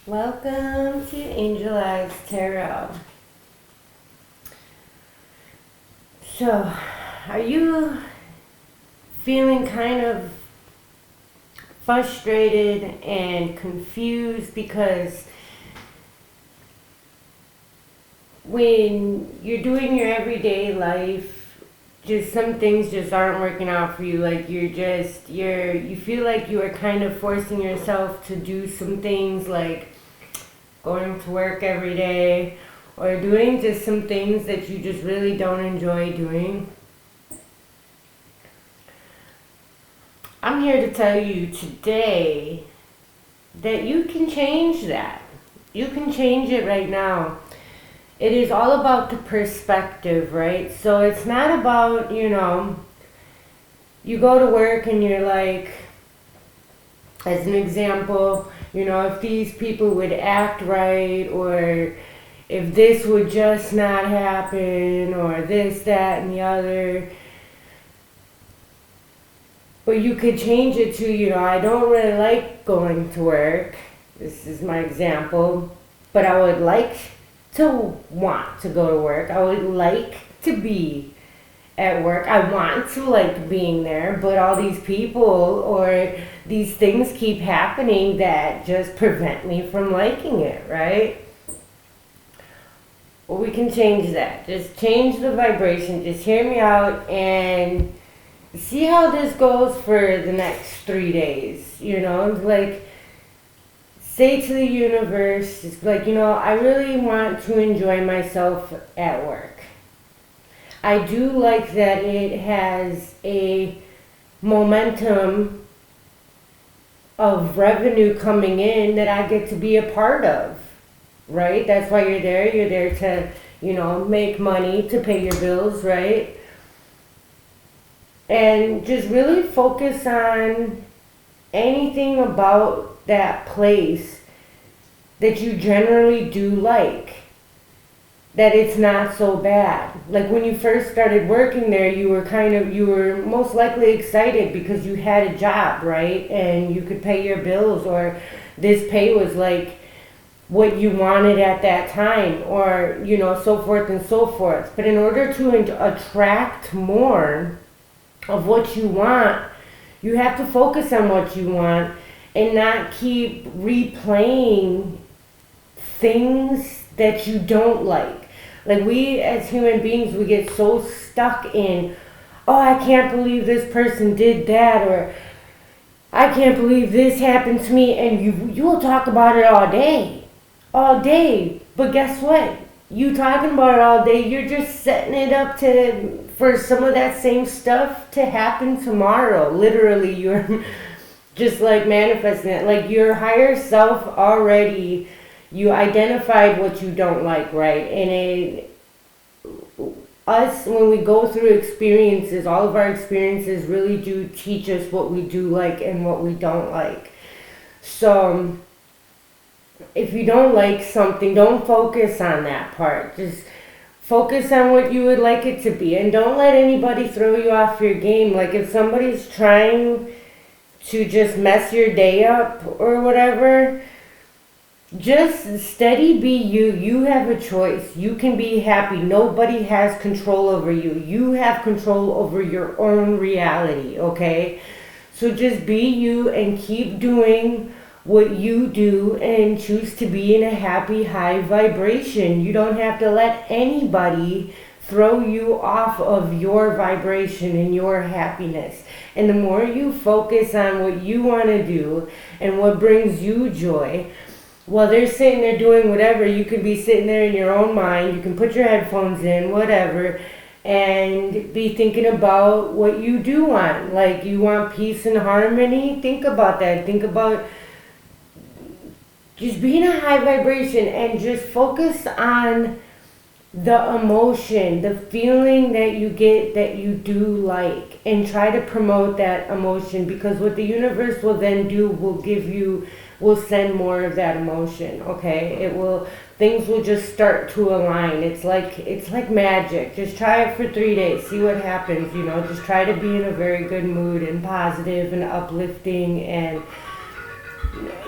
Welcome to Angel Eyes Tarot. So, are you feeling kind of frustrated and confused because when you're doing your everyday life, just some things just aren't working out for you? Like you feel like you are kind of forcing yourself to do some things like going to work every day or doing just some things that you just really don't enjoy doing. I'm here to tell you today that you can change that. You can change it right now. It is all about the perspective, right? So it's not about, you go to work and you're like, as an example, if these people would act right, or if this would just not happen, or this, that, and the other. But you could change it to, I don't really like going to work. This is my example. But I would like to want to go to work. I would like to be at work. I want to like being there, but all these people or these things keep happening that just prevent me from liking it, right? Well, we can change that. Just change the vibration. Just hear me out and see how this goes for the next 3 days. Like, say to the universe, it's like, I really want to enjoy myself at work. I do like that it has a momentum of revenue coming in that I get to be a part of, right? That's why you're there. You're there to, make money to pay your bills, right? And just really focus on anything about that place that you generally do like, that it's not so bad. Like when you first started working there, you were most likely excited because you had a job, right? And you could pay your bills, or this pay was like what you wanted at that time, or, so forth and so forth. But in order to attract more of what you want, you have to focus on what you want and not keep replaying things that you don't like. Like, we as human beings, we get so stuck in, oh, I can't believe this person did that, or I can't believe this happened to me, and you will talk about it all day. But guess what? You talking about it all day, you're just setting it up for some of that same stuff to happen tomorrow. Literally, you're just like manifesting it. Like, your higher self already, you identified what you don't like, right? And us, when we go through experiences, all of our experiences really do teach us what we do like and what we don't like. So if you don't like something, don't focus on that part. Just focus on what you would like it to be. And don't let anybody throw you off your game. Like, if somebody's trying to just mess your day up or whatever, just steady be you. You have a choice. You can be happy. Nobody has control over you. You have control over your own reality, okay? So just be you and keep doing what you do and choose to be in a happy, high vibration. You don't have to let anybody throw you off of your vibration and your happiness. And the more you focus on what you want to do and what brings you joy, while they're sitting there doing whatever, you could be sitting there in your own mind. You can put your headphones in, whatever, and be thinking about what you do want. Like, you want peace and harmony? Think about that. Think about just being a high vibration and just focus on the emotion, the feeling that you get that you do like, and try to promote that emotion, because what the universe will then do will send more of that emotion, okay? Things will just start to align. It's like magic. Just try it for 3 days, see what happens, just try to be in a very good mood and positive and uplifting, and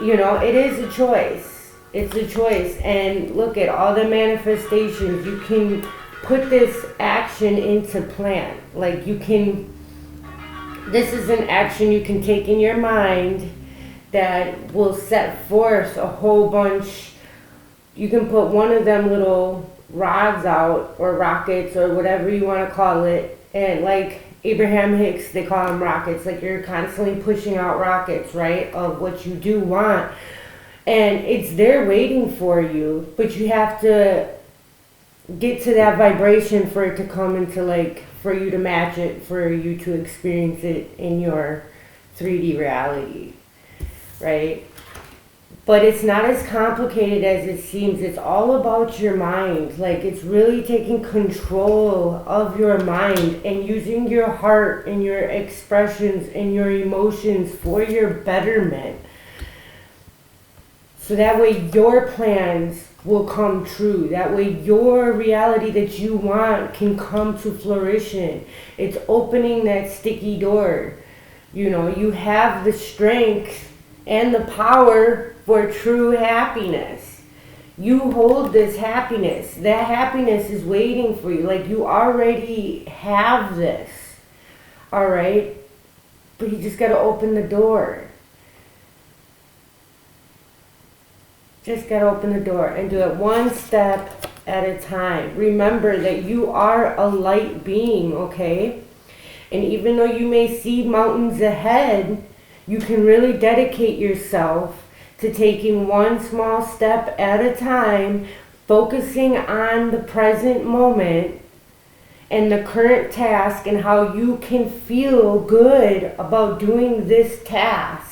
it is a choice. It's a choice. And look at all the manifestations. You can put this action into plan. Like you can, this is an action you can take in your mind that will set forth a whole bunch. You can put one of them little rods out, or rockets, or whatever you want to call it. And like Abraham Hicks, they call them rockets. Like you're constantly pushing out rockets, right, of what you do want. And it's there waiting for you, but you have to get to that vibration for it to come into, like, for you to match it, for you to experience it in your 3D reality, right? But it's not as complicated as it seems. It's all about your mind. Like, it's really taking control of your mind and using your heart and your expressions and your emotions for your betterment. So that way your plans will come true. That way your reality that you want can come to fruition. It's opening that sticky door. You know, you have the strength and the power for true happiness. You hold this happiness. That happiness is waiting for you. Like, you already have this. All right? But you just got to open the door. Just got to open the door and do it one step at a time. Remember that you are a light being, okay? And even though you may see mountains ahead, you can really dedicate yourself to taking one small step at a time, focusing on the present moment and the current task and how you can feel good about doing this task.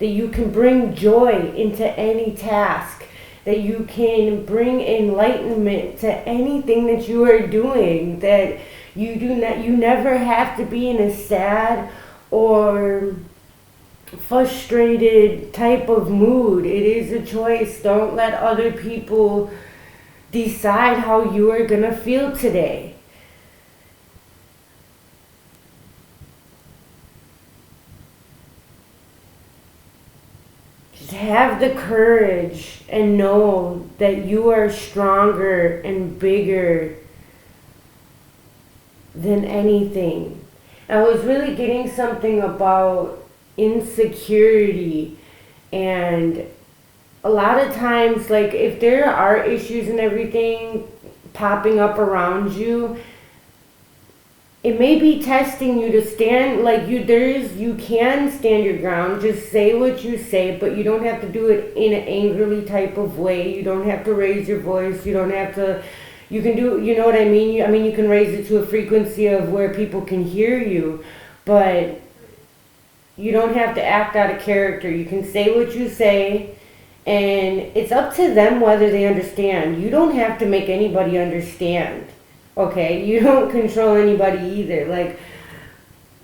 That you can bring joy into any task, that you can bring enlightenment to anything that you are doing, that you never have to be in a sad or frustrated type of mood. It is a choice. Don't let other people decide how you are gonna feel today. Have the courage and know that you are stronger and bigger than anything. I was really getting something about insecurity, and a lot of times, like, if there are issues and everything popping up around you, it may be testing you to stand, like, you can stand your ground. Just say what you say, but you don't have to do it in an angrily type of way. You don't have to raise your voice. You don't have to, you can do, you know what I mean? You can raise it to a frequency of where people can hear you, but you don't have to act out of character. You can say what you say, and it's up to them whether they understand. You don't have to make anybody understand. Okay, you don't control anybody either. Like,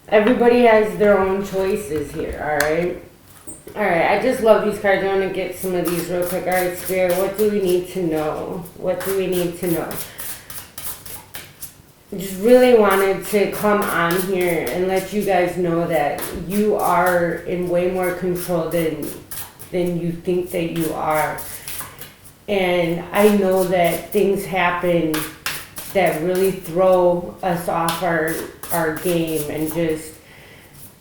everybody has their own choices here, alright? Alright, I just love these cards. I want to get some of these real quick. Alright, Spirit, what do we need to know? What do we need to know? I just really wanted to come on here and let you guys know that you are in way more control than you think that you are. And I know that things happen that really throw us off our game and just,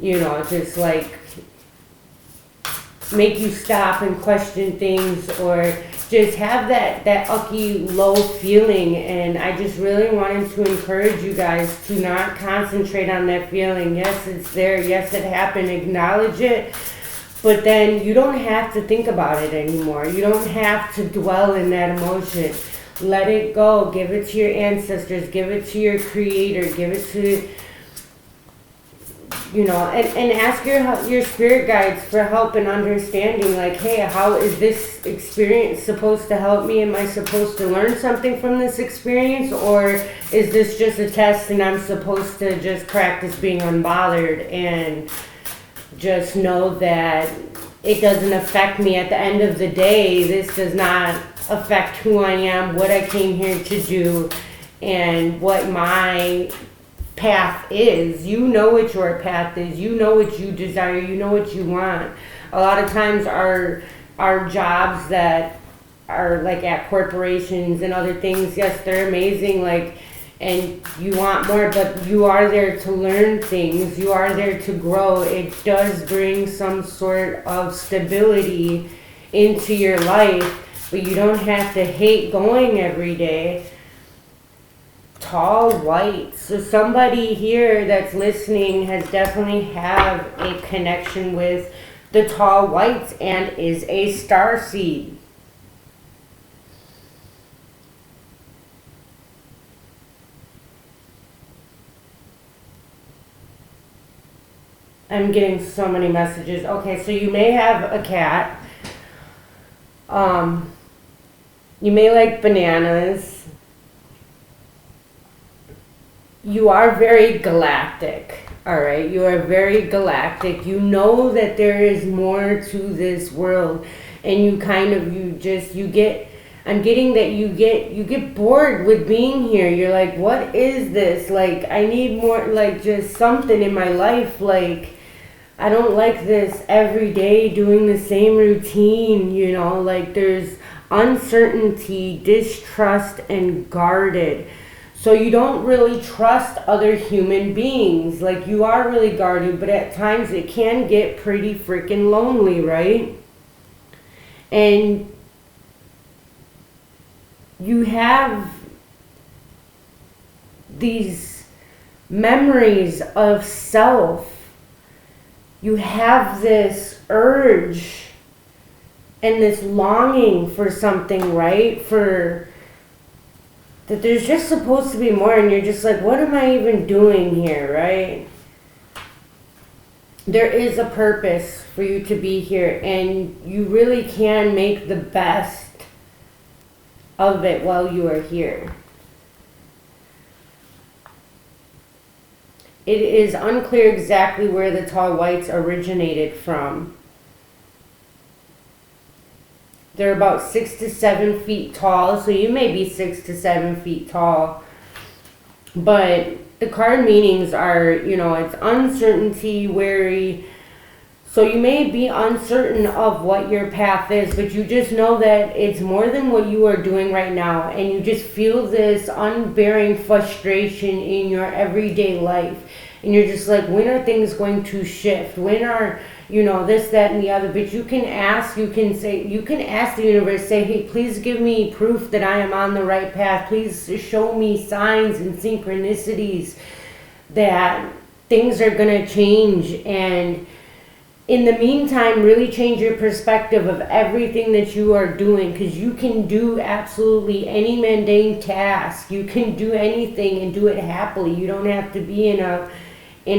just like make you stop and question things, or just have that ucky low feeling. And I just really wanted to encourage you guys to not concentrate on that feeling. Yes, it's there. Yes, it happened. Acknowledge it. But then you don't have to think about it anymore. You don't have to dwell in that emotion. Let it go. Give it to your ancestors. Give it to your creator. Give it to, and ask your spirit guides for help and understanding. Like, hey, how is this experience supposed to help me? Am I supposed to learn something from this experience? Or is this just a test and I'm supposed to just practice being unbothered and just know that it doesn't affect me? At the end of the day, this does not affect who I am, what I came here to do, and what my path is. You know what your path is. You know what you desire. You know what you want. A lot of times our jobs that are like at corporations and other things, yes, they're amazing, like, and you want more, but you are there to learn things, you are there to grow. It does bring some sort of stability into your life, but you don't have to hate going every day. Tall whites. So somebody here that's listening has definitely have a connection with the tall whites and is a starseed. I'm getting so many messages. Okay, so you may have a cat. You may like bananas. You are very galactic. All right, you are very galactic. You know that there is more to this world, and you kind of you get. I'm getting that you get bored with being here. You're like, what is this? Like, I need more, like, just something in my life. Like, I don't like this every day doing the same routine, you know, like there's uncertainty, distrust, and guarded. So you don't really trust other human beings. Like, you are really guarded, but at times it can get pretty freaking lonely, right? And you have these memories of self. You have this urge and this longing for something, right? For that there's just supposed to be more, and you're just like, what am I even doing here, right? There is a purpose for you to be here, and you really can make the best of it while you are here. It is unclear exactly where the tall whites originated from. They're about 6 to 7 feet tall, so you may be 6 to 7 feet tall. But the card meanings are, you know, it's uncertainty, wary. So you may be uncertain of what your path is, but you just know that it's more than what you are doing right now. And you just feel this unbearing frustration in your everyday life. And you're just like, when are things going to shift? When are, you know, this, that, and the other? But you can ask, you can ask the universe, say, hey, please give me proof that I am on the right path. Please show me signs and synchronicities that things are going to change. And in the meantime, really change your perspective of everything that you are doing, because you can do absolutely any mundane task. You can do anything and do it happily. You don't have to be in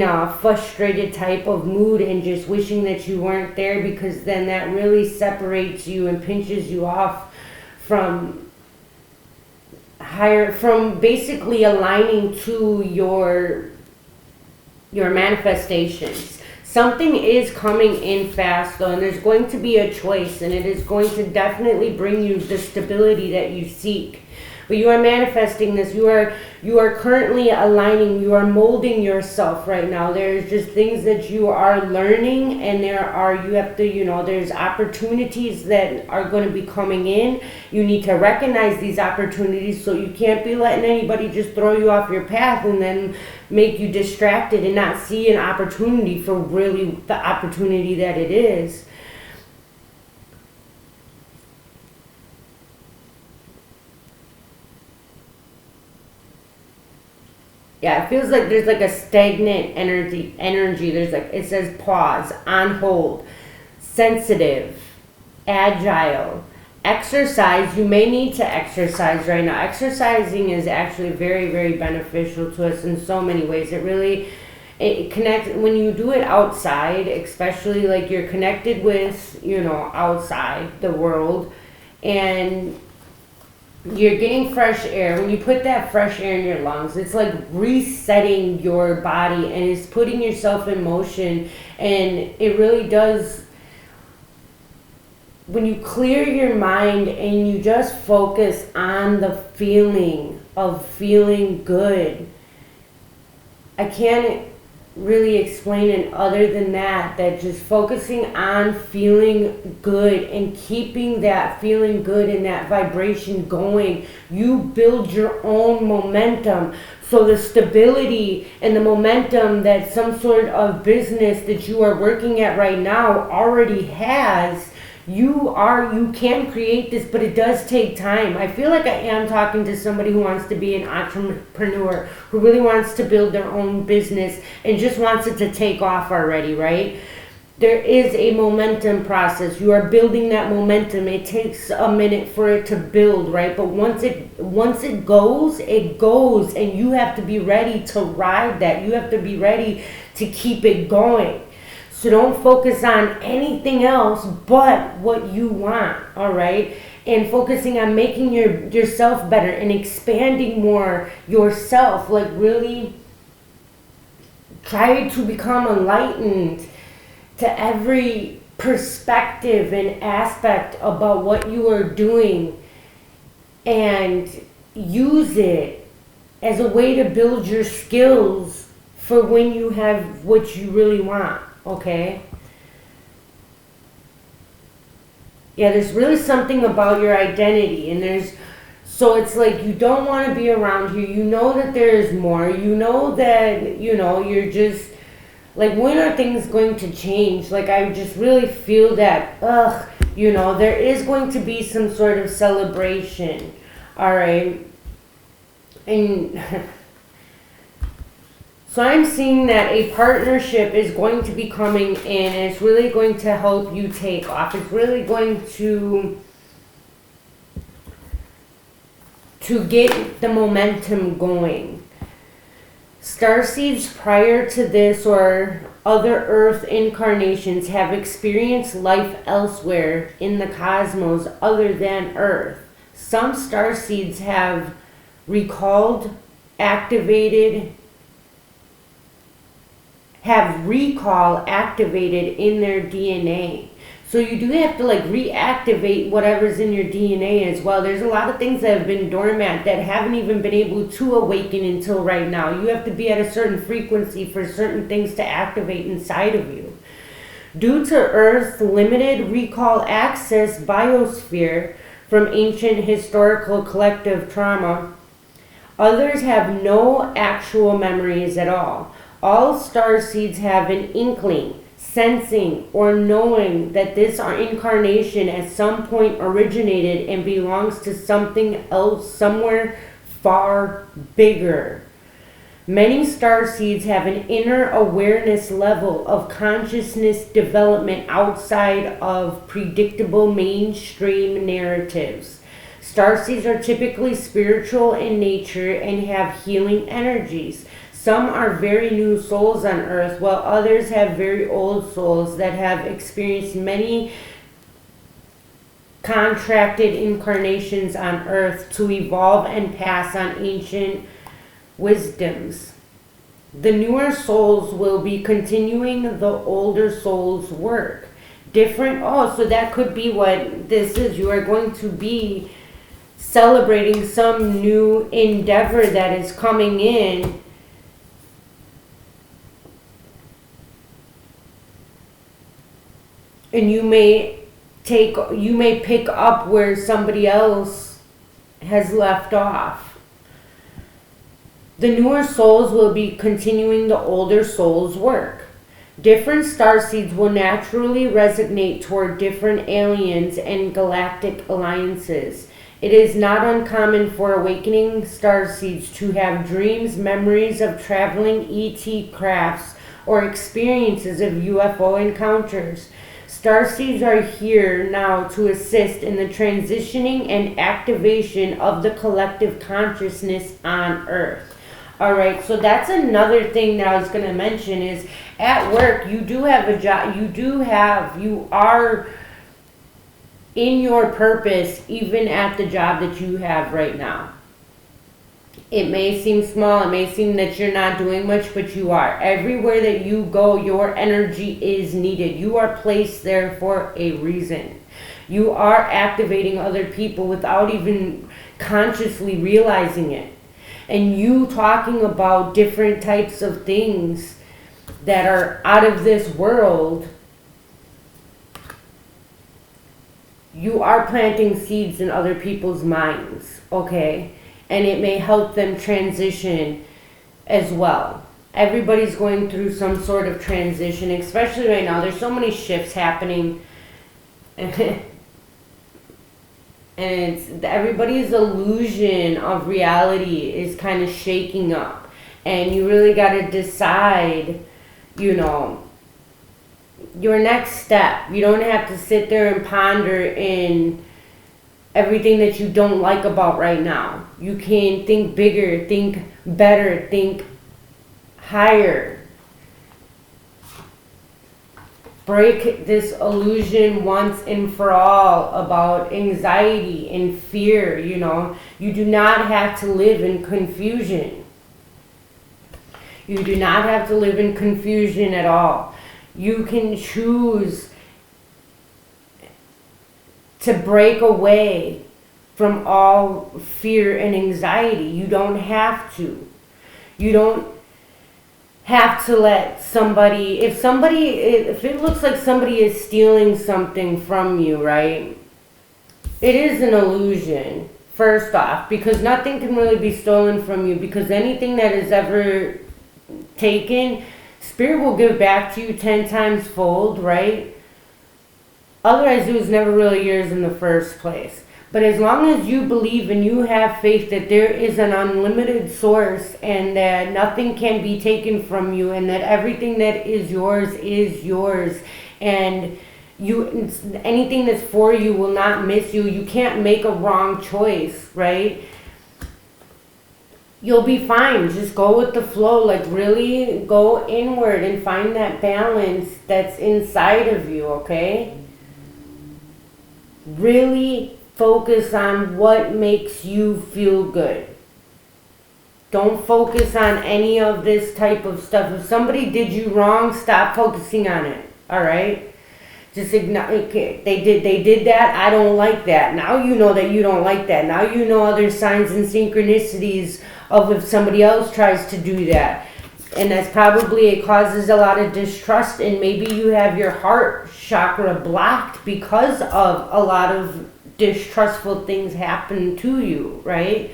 a frustrated type of mood and just wishing that you weren't there, because then that really separates you and pinches you off from basically aligning to your manifestations. Something is coming in fast, though, and there's going to be a choice, and it is going to definitely bring you the stability that you seek. But you are manifesting this. You are currently aligning. You are molding yourself right now. There's just things that you are learning, and there's opportunities that are going to be coming in. You need to recognize these opportunities, so you can't be letting anybody just throw you off your path and then make you distracted and not see an opportunity for really the opportunity that it is. Yeah, it feels like there's like a stagnant energy. There's like, it says pause, on hold, sensitive, agile, exercise. You may need to exercise right now. Exercising is actually very, very beneficial to us in so many ways. It connects when you do it outside, especially like you're connected with, you know, outside the world, and you're getting fresh air. When you put that fresh air in your lungs, it's like resetting your body, and it's putting yourself in motion. And it really does, when you clear your mind and you just focus on the feeling of feeling good. really explain it other than that just focusing on feeling good and keeping that feeling good and that vibration going, you build your own momentum. So the stability and the momentum that some sort of business that you are working at right now already has, you can create this, but it does take time. I feel like I am talking to somebody who wants to be an entrepreneur, who really wants to build their own business and just wants it to take off already, right? There is a momentum process. You are building that momentum. It takes a minute for it to build, right? But once it goes, and you have to be ready to ride that. You have to be ready to keep it going. So don't focus on anything else but what you want, all right? And focusing on making yourself better and expanding more yourself. Like really try to become enlightened to every perspective and aspect about what you are doing and use it as a way to build your skills for when you have what you really want. Okay. Yeah, there's really something about your identity, and so it's like you don't want to be around here. You know that there is more. You know that, you're just like, when are things going to change? Like, I just really feel that, there is going to be some sort of celebration. All right. And so I'm seeing that a partnership is going to be coming in, and it's really going to help you take off. It's really going to get the momentum going. Starseeds prior to this or other Earth incarnations have experienced life elsewhere in the cosmos other than Earth. Some starseeds have recall activated in their DNA. So you do have to reactivate whatever's in your DNA as well. There's a lot of things that have been dormant that haven't even been able to awaken until right now. You have to be at a certain frequency for certain things to activate inside of you. Due to Earth's limited recall access biosphere from ancient historical collective trauma, others have no actual memories at all. All starseeds have an inkling, sensing, or knowing that this incarnation at some point originated and belongs to something else somewhere far bigger. Many starseeds have an inner awareness level of consciousness development outside of predictable mainstream narratives. Starseeds are typically spiritual in nature and have healing energies. Some are very new souls on Earth, while others have very old souls that have experienced many contracted incarnations on Earth to evolve and pass on ancient wisdoms. The newer souls will be continuing the older souls' work. So that could be what this is. You are going to be celebrating some new endeavor that is coming in. And you may pick up where somebody else has left off. The newer souls will be continuing the older souls' work. Different starseeds will naturally resonate toward different aliens and galactic alliances. It is not uncommon for awakening starseeds to have dreams, memories of traveling ET crafts, or experiences of UFO encounters. Starseeds are here now to assist in the transitioning and activation of the collective consciousness on Earth. All right, so that's another thing that I was going to mention is at work, you do have a job. You are in your purpose even at the job that you have right now. It may seem small, it may seem that you're not doing much, but you are. Everywhere that you go, your energy is needed. You are placed there for a reason. You are activating other people without even consciously realizing it. And you talking about different types of things that are out of this world, you are planting seeds in other people's minds, okay? And it may help them transition as well. Everybody's going through some sort of transition, especially right now. There's so many shifts happening. And it's everybody's illusion of reality is kind of shaking up. And you really got to decide, your next step. You don't have to sit there and ponder in everything that you don't like about right now. You can think bigger, think better, think higher. Break this illusion once and for all about anxiety and fear, You do not have to live in confusion. You do not have to live in confusion at all. You can choose to break away from all fear and anxiety. You don't have to. You don't have to let somebody, if it looks like somebody is stealing something from you, right? It is an illusion, first off, because nothing can really be stolen from you, because anything that is ever taken, Spirit will give back to you 10 times fold, right? Otherwise, it was never really yours in the first place. But as long as you believe and you have faith that there is an unlimited source and that nothing can be taken from you and that everything that is yours, and anything that's for you will not miss you. You can't make a wrong choice, right? You'll be fine. Just go with the flow. Like, really go inward and find that balance that's inside of you, okay? Really focus on what makes you feel good. Don't focus on any of this type of stuff. If somebody did you wrong, stop focusing on it, all right? Just ignore, okay, they did that, I don't like that. Now you know that you don't like that. Now you know other signs and synchronicities of if somebody else tries to do that. And that's probably, it causes a lot of distrust, and maybe you have your heart chakra blocked because of a lot of distrustful things happen to you, right?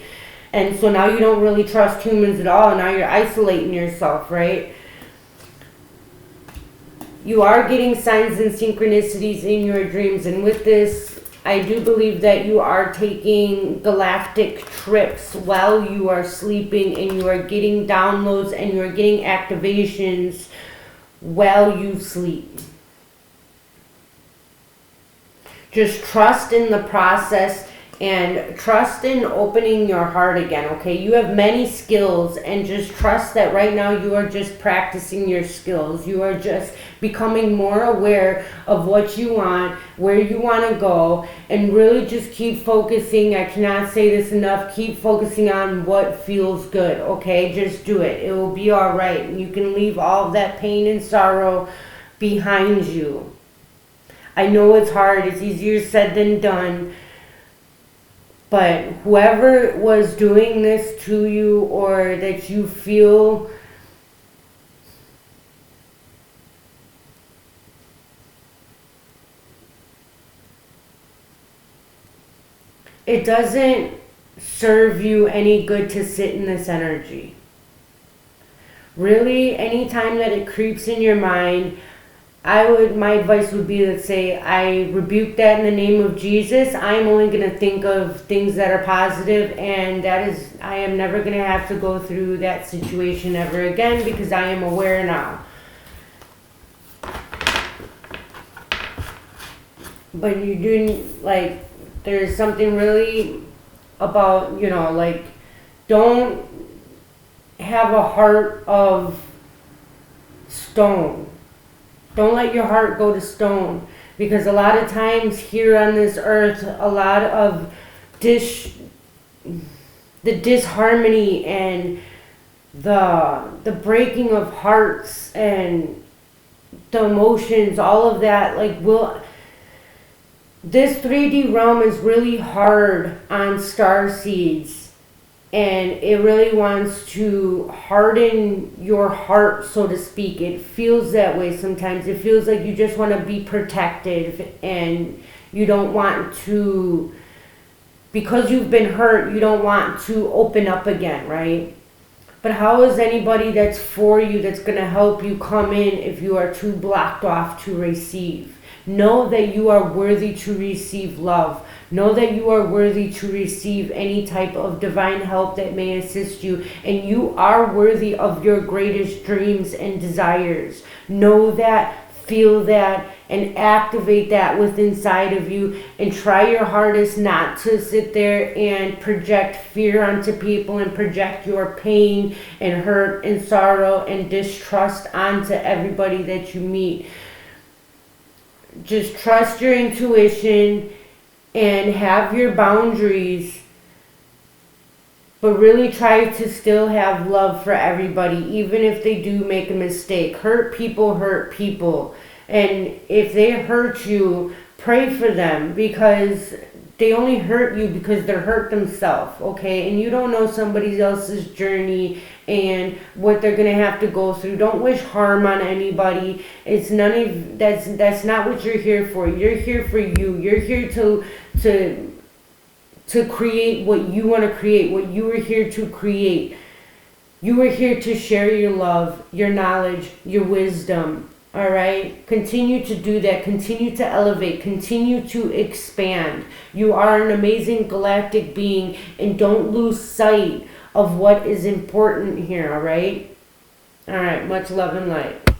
And so now you don't really trust humans at all. Now you're isolating yourself, right? You are getting signs and synchronicities in your dreams, and with this, I do believe that you are taking galactic trips while you are sleeping, and you are getting downloads and you are getting activations while you sleep. Just trust in the process and trust in opening your heart again, okay? You have many skills, and just trust that right now you are just practicing your skills. You are just becoming more aware of what you want, where you want to go, and really just keep focusing. I cannot say this enough. Keep focusing on what feels good, okay? Just do it. It will be all right. You can leave all of that pain and sorrow behind you. I know it's hard. It's easier said than done. But whoever was doing this to you, or that you feel it doesn't serve you any good to sit in this energy. Really, anytime that it creeps in your mind, my advice would be to say, I rebuke that in the name of Jesus. I am only going to think of things that are positive, and I am never going to have to go through that situation ever again, because I am aware now. But you do, there's something really about, don't have a heart of stone. Don't let your heart go to stone, because a lot of times here on this earth, a lot of the disharmony and the breaking of hearts and the emotions, all of that, this 3D realm is really hard on starseeds and it really wants to harden your heart, so to speak. It feels that way sometimes. It feels like you just want to be protected, and you don't want to, because you've been hurt, you don't want to open up again, right? But how is anybody that's for you, that's going to help you, come in if you are too blocked off to receive? Know that you are worthy to receive love. Know that you are worthy to receive any type of divine help that may assist you. And you are worthy of your greatest dreams and desires. Know that, feel that, and activate that within inside of you, and try your hardest not to sit there and project fear onto people and project your pain and hurt and sorrow and distrust onto everybody that you meet. Just trust your intuition and have your boundaries, but really try to still have love for everybody, even if they do make a mistake. Hurt people. And if they hurt you, pray for them, because they only hurt you because they're hurt themselves, okay? And you don't know somebody else's journey and what they're gonna have to go through. Don't wish harm on anybody. It's none of that's not what you're here for. You're here for you. You're here to create what you want to create, what you were here to create. You were here to share your love, your knowledge, your wisdom. All right, continue to do that. Continue to elevate. Continue to expand. You are an amazing galactic being, and don't lose sight of what is important here. All right. Much love and light.